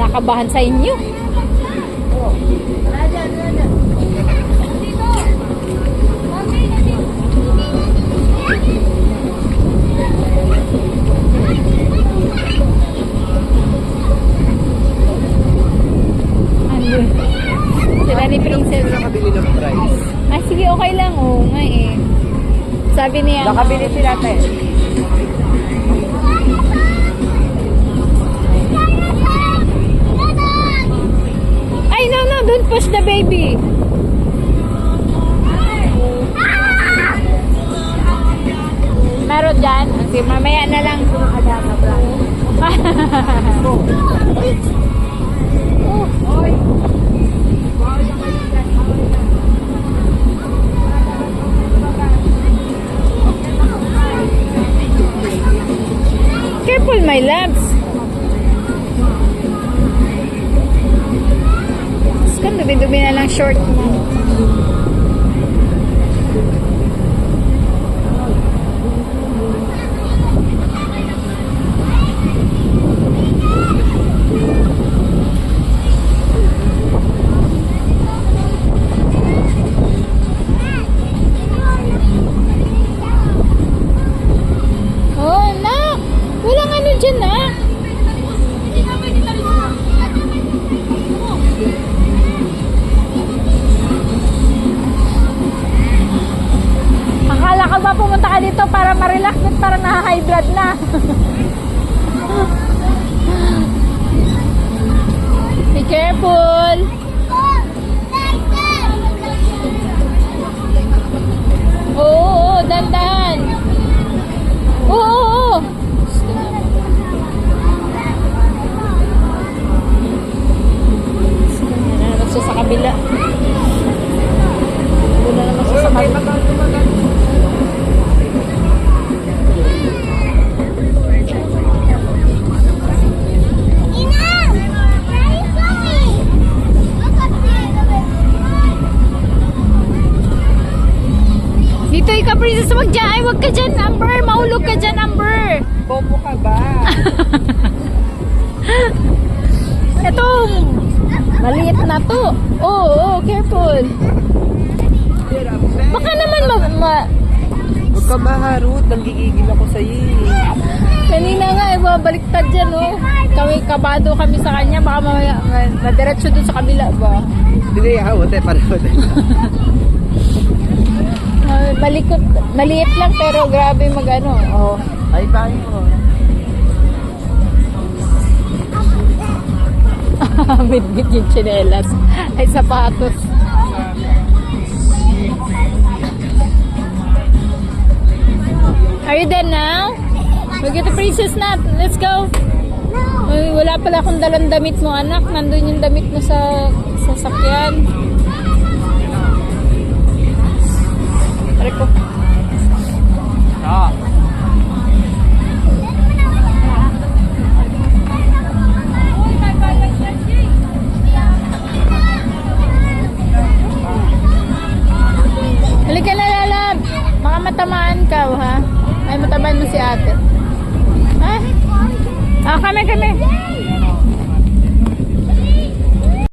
nakakabahan sa inyo. Andun. Sila ni Princess. Nakabili ng price. Ay, sige, okay lang. Oo nga eh. Sabi niya. Nakabili sila tayo. Ay, no, don't push the baby. Meron dyan? Sige, mamaya na lang. Careful, my loves. Kan dumi-dumi na lang short mo. Oh, nak. Walang ano dyan, nak. Akala ka ba pumunta ka dito para ma-relax at para na-high blood na? Be careful! Oo, dandan! Oo! Ano naman siya sa kabila? Ano naman siya sa kabila? Dito ikaw, princess, wag dyan. Ay, wag ka dyan, Amber. Mahulog ka dyan, Amber. Bobo ka ba? Ito, maliit na to. Oo, careful. Baka naman Huwag ka maharot. Nanggigigil ako sa'yo eh. kanina nga, babaliktad dyan, oh. Kami, kabado kami sa kanya. Baka mamaya, nadiretso dun sa kabila ba? Hindi, hawat eh. Para Malikot, maliit lang pero grabe magano. Oh. ay, tayo mo. Bit-bit yung tsinelas. Ay, sapatos. Are you done now? We'll get the princess na. Let's go. Ay, wala pala akong dalang damit mo, anak. Nandun yung damit mo sa sasakyan. Pare ko. Ah.